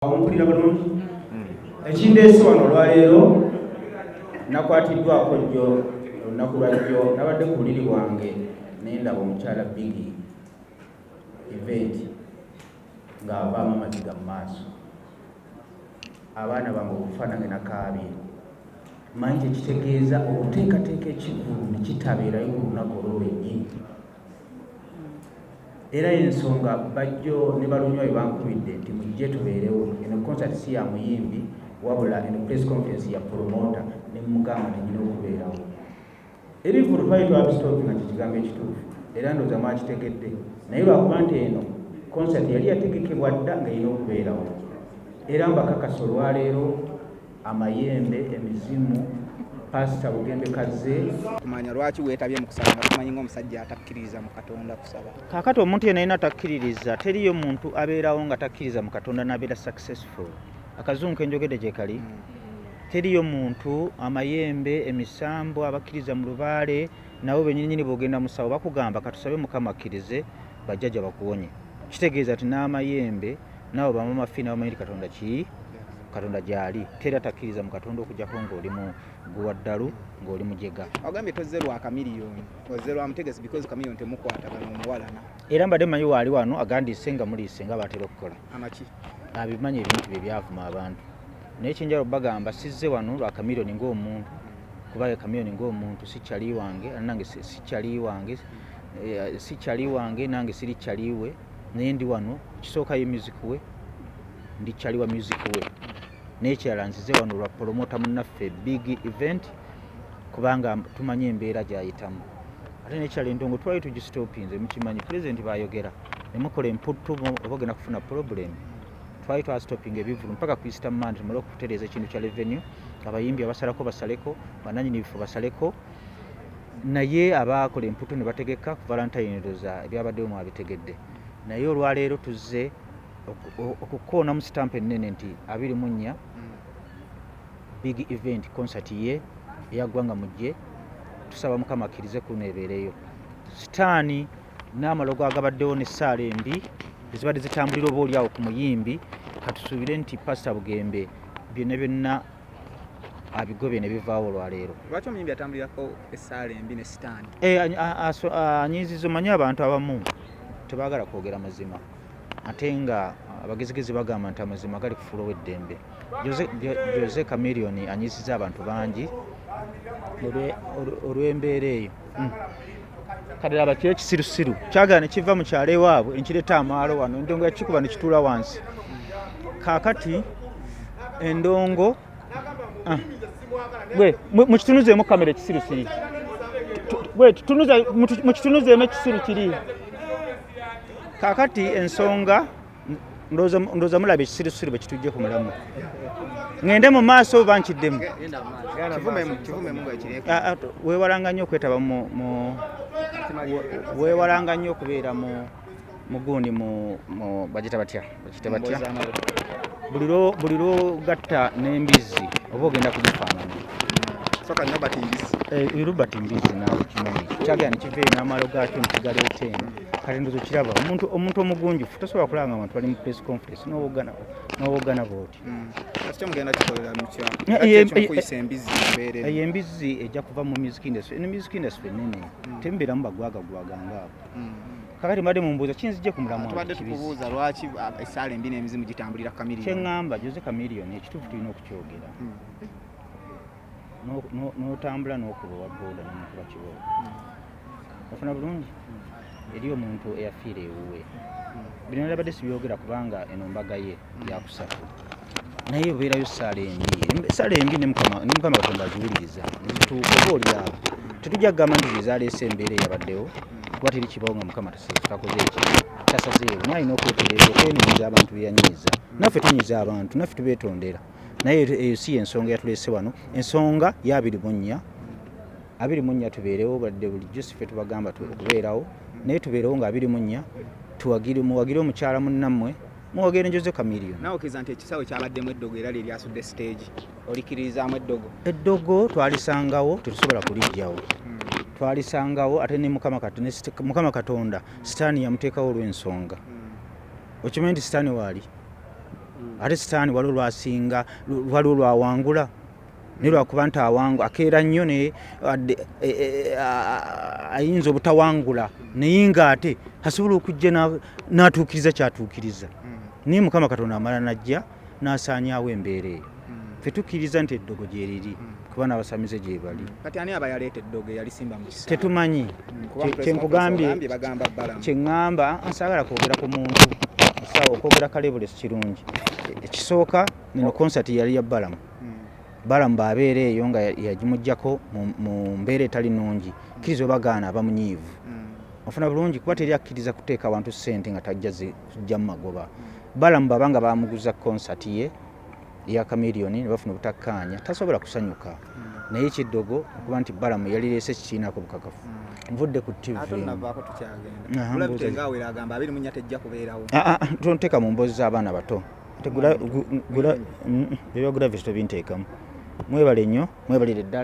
Omumpulira bulungi ekindeese wano olwaleero nakwatiddwako jjo olunaku lwajjo nabadde ku buliri bwange nendaba omukyala Bigi event ng'avaamu amaziga mu maaso abaana bange okufaanange nakaabye manyi kyekitegeeza okuteekateeka ekivulu ne kitabeerayo ku lunaku olwo lwennyini era ensonga bajjo ne balunywa bwe bankubidde nti mujje tubeerewo eno concert si ya muyimbi wabula eno press conference ya promota ne mugamba tenyina okubeerawo ebivulu twali twabisitooki nga kyekigambo ekituufu era ndooza mwakitegedde naye lwakuba nti eno concert yali yategekebwa dda nga erina okubeerawo era mbakakasa olwaleero amayembe emizimu pasita bugembe kaze kumanya lwaki weetabye mu kusaba nga tumanyi ng'omusajja atakkiririza mu Katonda kusaba. Kaakati omuntu yenna alina takkiririza teriyo muntu abeerawo nga takkiriza mu Katonda n'abeera successful. Akazungu ke njogedde gye kali teriyo muntu amayembe emisambo abakkiriza mu lubaale nabo bennyini bw'ogenda mu ssawo bakugamba katusabe Mukama akkirize bajjajja bakuwonye. Kitegeeza ti n'amayembe nabo bamamafiina bamanyi Katonda ki Katonda gyali tera takkiriza mu Katonda okujjako ng'oli mu guwa ddalu ng'oli mujega. Ogambye tozze lwa Chameleon ozze lwa Mutegesi because Chameleon temukwata bano omuwalana era mbadde manyi waali wano agandiise nga muliise nga batera okukola amaki abimanyi ebintu bye byavuma abantu naye kinjala bagamba sizze wano lwa Chameleon ng'omuntu kuba Chameleon ng'omuntu si kyali wange nange si kyali wange si kyali wange nange siri kyaliwe naye ndi wano kisooka ye music we ndi kyali wa music we n'ekirala nzize wano lwa promota munnaffe big event kubanga tumanyi embeera gyayitamu ate n'ekirala endongo twali tugisitopinze mukimanyi president bayogera ne mukola emputtu oba ogenda kufuna problem twali twasitopinga ebivulu mpaka ku Easter Monday tumale okutereeza ekintu kya revenue abayimbi abasalako basaleko bannannyini bifo basaleko naye abaakola emputtu ne bategeka ku Valentine ndooza ebyabaddewo mwabitegedde naye olwaleero tuzze okukoona mu stamp ennene nti 24 big event concert ye eyaggwanga mujje tusaba Mukama akkirize kuneebeereyo sitaani n'amalogo agabaddewo n'essaala embi ezibadde zitambulira oba oliawo ku muyimbi katusuubire nti pasita bugembe byonna byonna abigobye ne bivaawo olwaleero. Lwaki omuyimbi atambulirako essaala embi ne sitaani? Anyiizizo manyi abantu abamu tebaagala kwogera mazima ate nga abagezigezi bagamba nti amazima gali kufuula ow'eddembe. Jose Chameleon anyiisiza abantu bangi olw'embeera eyo kati laba kiri ekisirusiru kyagala ne kiva mu kyalo ewaabwe enkireeta amaalo wano endongo yakikuba ne kituula wansi kaakati endongo mukitunuzeemu kamera ekisiru kiri mukitunuzeemu ekisiru kiri kaakati ensonga ndowooza mulaba ekisirusiru bwe kitujje ku mulamu ngende mu maaso oba nkiddemu weewalanga nnyo okwetaba weewalanga nnyo okubeera mu gundi bagita batya buli lwogatta n'embizzi oba ogenda kugifaanana Robert Mbizi naawe kimanyi kyagala ne kiva n'amalo gaakyo nekigaleeta eno kati ndowooza kiraba omuntu omugunjufu tosobola kulanga abantu bali mu press conference n'owoggana booti eyo embizzi ejja kuva mu music industry eno music industry ennene temubeeramu bagwagagwagangaawo kakati mbadde mumbuuza kinzijje ku mulamu tubadde tukubuuza lwaki essaala embi n'emizimu gitambulira Chameleon kyeŋŋamba Jose Chameleon ekituufu tulina okukyogera n'otambula n'okuba owa booda n'omukuba kibooko ofuna bulungi eri omuntu eyafiira ewuwe bino nalabadde sibyogera kubanga eno mbaga ye yakusatu naye obeerayo essaala embi ne Mukama Katonda aziwuliriza nezituuka oba oliawo tetujja kugamba nti gezaleese embeera eyabaddewo kuba teri kibawo nga Mukama takoze eki tasazeewo naye alina okwetereeza okwenyiiza abantu beyanyiiza naffe tunyiiza abantu naffe tubeetondera naye eyo si ensonga yatuleese wano ensonga ya 24 tubeerewo badde bulijjo siffe tubagamba okubeerawo naye tubeerewo nga 24 muwagire omukyala munnammwe muwagire Jose Chameleon. Nawe okiriza nti ekisawe kyabaddemu eddogo era lye lyasudde stage olikiririzaamu eddogo twalisangawo tetusobola kulijjawo twalisangawo ate ne Mukama Katonda sitaani yamuteekawo olw'ensonga okimanyi nti sitaani waali ate sitaani waliwo lwasinga waliwo lwawangula ne lwakuba nti akeera nnyo naye ayinza obutawangula naye ng'ate asobola okujja n'atuukiriza kyatuukiriza naye Mukama Katonda amala najja n'asaanyaawo embeera eyo ffe tukkiriza nti eddogo gye riri kuba n'abasamize gye bali. Kati ani aba yaleeta eddogo yalisimba mu kisaawe? Tetumanyi. Kyenkugambye kyeŋŋamba nsaagala kwogera ku muntu okwogera kalebule si kirungi. Ekisooka nino konsati yali ya Balamu. Balamu bw'abeera eyo nga yagimuggyako mu mbeera etali nnungi kkiriza obagaana aba munyiivu. Ofuna bulungi kuba teri akkiriza kuteeka awantu ssente nga tajja zijja mu magoba. Balamu baba nga bamuguza konsati ye ya Chameleon ne bafuna obutakkaanya tasobola kusanyuka. Naye ekiddogo okuba nti Balamu yalireese kikiinaako bukakafu. Nvudde ku TV. Tonteeka mu mboozi z'abaana bato. Byebagula visito binteekamu. Mwebale nnyo, mwebalire ddala.